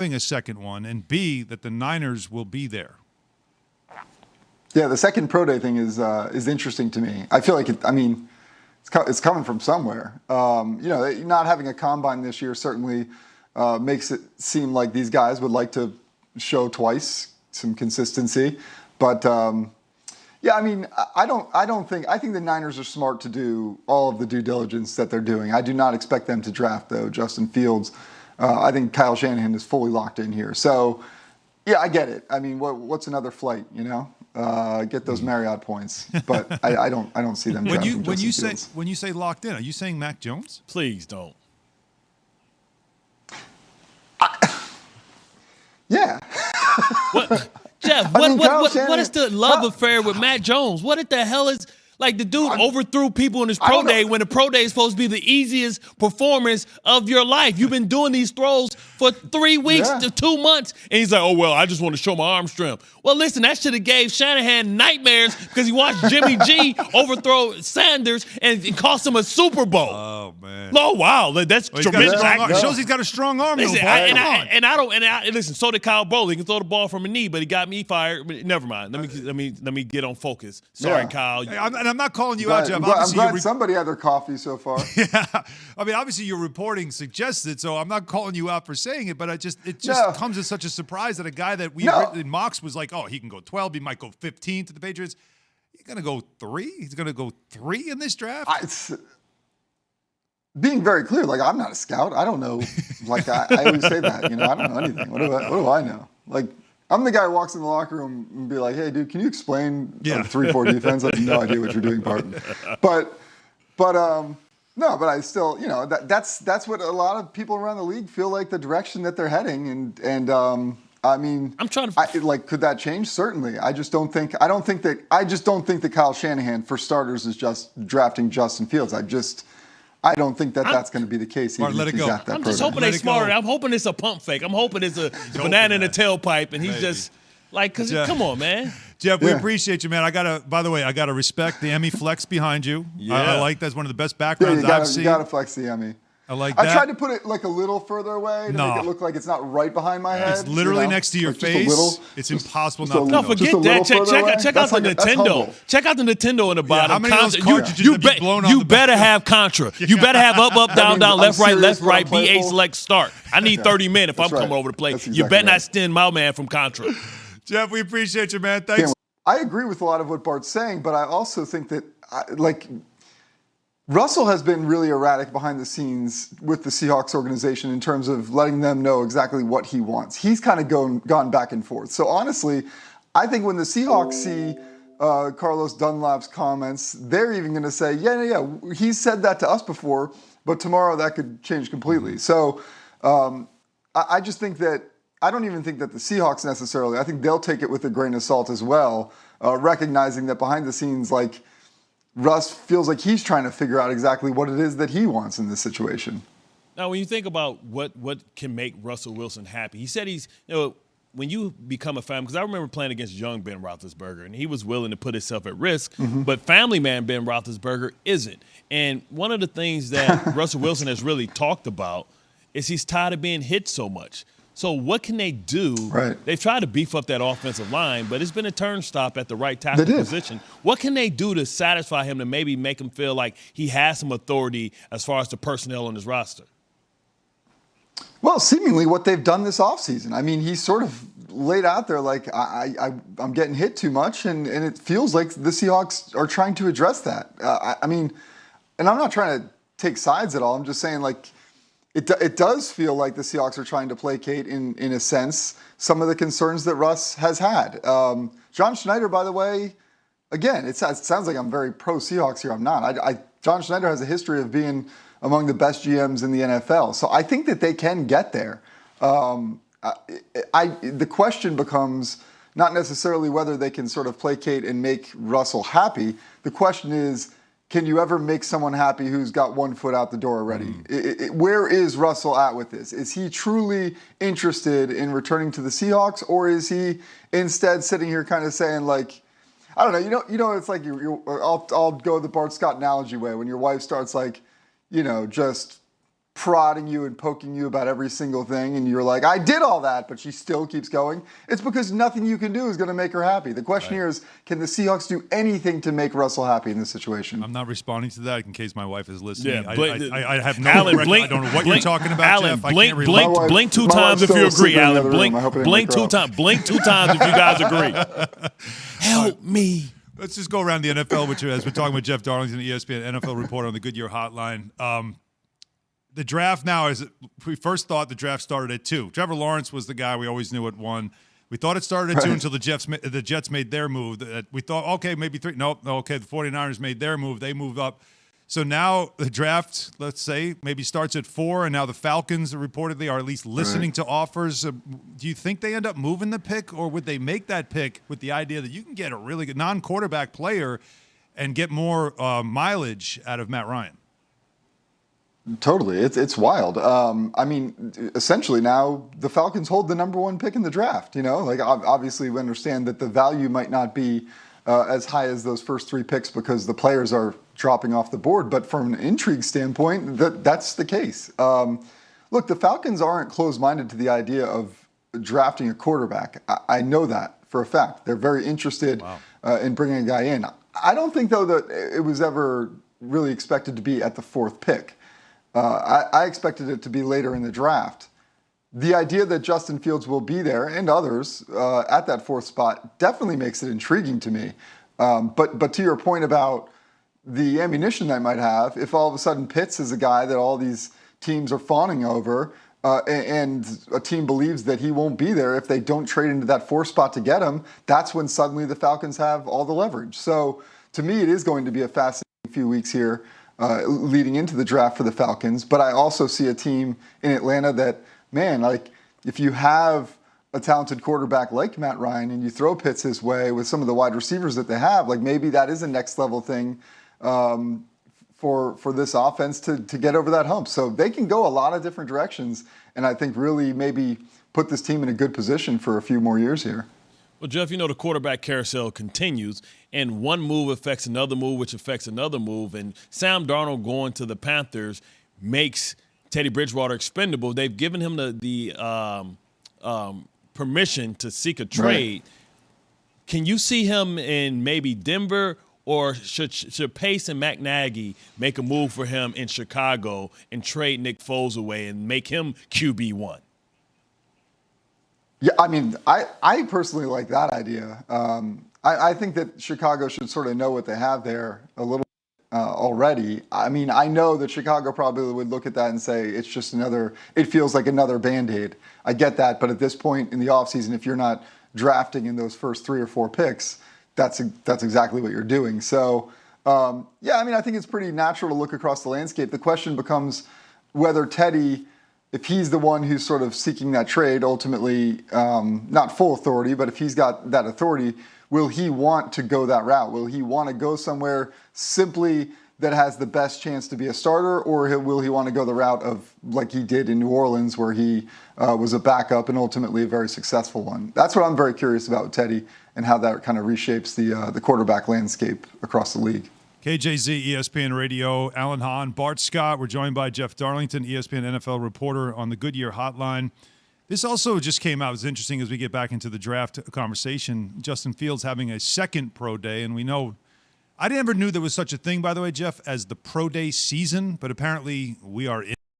having a second one, and B, that the Niners will be there. Yeah, the second pro day thing is interesting to me. I feel like it's coming from somewhere. Not having a combine this year certainly makes it seem like these guys would like to show twice some consistency. But I think the Niners are smart to do all of the due diligence that they're doing. I do not expect them to draft, though, Justin Fields. I think Kyle Shanahan is fully locked in here. So, yeah, I get it. I mean, what's another flight, Get those Marriott points, but I don't see them. When you say locked in, are you saying Mac Jones? Please don't. Yeah. What, Jeff? What is the love affair with Mac Jones? What the hell is? Like, the dude overthrew people in his pro day when the pro day is supposed to be the easiest performance of your life. You've been doing these throws for 3 weeks to 2 months. And he's like, oh, well, I just want to show my arm strength. Well, listen, that should have gave Shanahan nightmares because he watched Jimmy G overthrow Sanders and it cost him a Super Bowl. Oh, man. Oh, wow. That's tremendous. It shows he's got a strong arm. Listen, listen, so did Kyle Bowler. He can throw the ball from a knee, but he got me fired. But never mind. Let me get on focus. Sorry, Kyle. I'm not calling you out, Jeff. I'm glad somebody had their coffee so far. Yeah, I mean, obviously your reporting suggests it, so I'm not calling you out for saying it, but it just comes as such a surprise that a guy that we in mocks was like, oh, he can go 12, he might go 15 to the Patriots. He's gonna go 3. He's gonna go 3 in this draft. Being very clear, like, I'm not a scout. I don't know. Like, I always say that. I don't know anything. What do I know? Like, I'm the guy who walks in the locker room and be like, hey, dude, can you explain the 3-4 defense? I have no idea what you're doing, Barton. But I still, that's what a lot of people around the league feel like the direction that they're heading. I mean, I'm trying to could that change? Certainly. I just don't think that Kyle Shanahan, for starters, is just drafting Justin Fields. I don't think that's going to be the case. Martin, let it go. I'm just hoping they're smarter. I'm hoping it's a pump fake. I'm hoping it's a banana in a tailpipe, and he's just like, come on, man. Jeff, we appreciate you, man. By the way, I gotta respect the Emmy flex behind you. Yeah. I like that's one of the best backgrounds I've seen. You gotta flex the Emmy. I like that. I tried to put it like a little further away to make it look like it's not right behind my head. It's literally next to your face. It's impossible not to No, forget that. Check out the Nintendo. Check out the Nintendo in the bottom. How many of those cartridges have been blown off You the better back? have Contra. You better have up, down, left, right, B8, select, start. I need 30 minutes if I'm coming over to play. You better not stand my man from Contra. Jeff, we appreciate you, man. Thanks. I agree with a lot of what Bart's saying, but I also think that, Russell has been really erratic behind the scenes with the Seahawks organization in terms of letting them know exactly what he wants. He's kind of gone back and forth. So honestly, I think when the Seahawks see Carlos Dunlap's comments, they're even going to say, yeah, he said that to us before, but tomorrow that could change completely. So I just think that I don't even think that the Seahawks necessarily, I think they'll take it with a grain of salt as well, recognizing that behind the scenes, like, Russ feels like he's trying to figure out exactly what it is that he wants in this situation. Now, when you think about what can make Russell Wilson happy, he said when you become a family, because I remember playing against young Ben Roethlisberger, and he was willing to put himself at risk, but family man Ben Roethlisberger isn't. And one of the things that Russell Wilson has really talked about is he's tired of being hit so much. So what can they do? Right. They've tried to beef up that offensive line, but it's been a turnstop at the right tackle position. What can they do to satisfy him to maybe make him feel like he has some authority as far as the personnel on his roster? Well, seemingly what they've done this offseason. I mean, he's sort of laid out there like, I'm getting hit too much, and it feels like the Seahawks are trying to address that. I mean, and I'm not trying to take sides at all. I'm just saying, like, it does feel like the Seahawks are trying to placate, in a sense, some of the concerns that Russ has had. John Schneider, by the way, again, it sounds like I'm very pro-Seahawks here. I'm not. John Schneider has a history of being among the best GMs in the NFL. So I think that they can get there. The question becomes not necessarily whether they can sort of placate and make Russell happy. The question is, can you ever make someone happy who's got one foot out the door already? Where is Russell at with this? Is he truly interested in returning to the Seahawks, or is he instead sitting here kind of saying, like, I don't know, it's like I'll go the Bart Scott analogy way when your wife starts, like, just prodding you and poking you about every single thing, and you're like, I did all that, but she still keeps going, it's because nothing you can do is going to make her happy. The question here is, can the Seahawks do anything to make Russell happy in this situation? I'm not responding to that in case my wife is listening. Yeah, I have no Alan, I don't know what you're talking about, Alan, Jeff. blink two times if you agree, Alan. Blink two times if you guys agree. Help me. Let's just go around the NFL, which has been talking with Jeff Darlington, ESPN NFL reporter on the Goodyear Hotline. The draft now is we first thought the draft started at 2. Trevor Lawrence was the guy we always knew at 1. We thought it started at 2 until the Jets made their move. We thought, okay, maybe 3. Nope. Okay, the 49ers made their move. They moved up. So now the draft, let's say, maybe starts at 4, and now the Falcons reportedly are at least listening to offers. Do you think they end up moving the pick, or would they make that pick with the idea that you can get a really good non-quarterback player and get more mileage out of Matt Ryan? Totally. It's wild. I mean, essentially now the Falcons hold the number 1 pick in the draft. Like obviously we understand that the value might not be as high as those first 3 picks because the players are dropping off the board. But from an intrigue standpoint, that's the case. Look, the Falcons aren't closed-minded to the idea of drafting a quarterback. I know that for a fact. They're very interested in bringing a guy in. I don't think, though, that it was ever really expected to be at the 4th pick. I expected it to be later in the draft. The idea that Justin Fields will be there and others at that 4th spot definitely makes it intriguing to me. But to your point about the ammunition they might have, if all of a sudden Pitts is a guy that all these teams are fawning over, and a team believes that he won't be there if they don't trade into that 4th spot to get him, that's when suddenly the Falcons have all the leverage. So to me, it is going to be a fascinating few weeks here leading into the draft for the Falcons. But I also see a team in Atlanta that, man, like if you have a talented quarterback like Matt Ryan and you throw Pitts his way with some of the wide receivers that they have, like maybe that is a next level thing for this offense to get over that hump. So they can go a lot of different directions, and I think really maybe put this team in a good position for a few more years here. Well, Jeff, the quarterback carousel continues, and one move affects another move, which affects another move. And Sam Darnold going to the Panthers makes Teddy Bridgewater expendable. They've given him the permission to seek a trade. Right. Can you see him in maybe Denver, or should Pace and Matt Nagy make a move for him in Chicago and trade Nick Foles away and make him QB1? Yeah, I mean, I personally like that idea. I think that Chicago should sort of know what they have there a little bit already. I mean, I know that Chicago probably would look at that and say it's just it feels like another Band-Aid. I get that, but at this point in the offseason, if you're not drafting in those first 3 or 4 picks, that's exactly what you're doing. So, yeah, I mean, I think it's pretty natural to look across the landscape. The question becomes whether Teddy, if he's the one who's sort of seeking that trade, ultimately, not full authority, but if he's got that authority, will he want to go that route? Will he want to go somewhere simply that has the best chance to be a starter, or will he want to go the route of like he did in New Orleans, where he was a backup and ultimately a very successful one? That's what I'm very curious about with Teddy and how that kind of reshapes the quarterback landscape across the league. KJZ, ESPN Radio, Alan Hahn, Bart Scott. We're joined by Jeff Darlington, ESPN NFL reporter on the Goodyear Hotline. This also just came out. It's interesting as we get back into the draft conversation. Justin Fields having a second pro day, and we know I never knew there was such a thing, by the way, Jeff, as the pro day season, but apparently we are in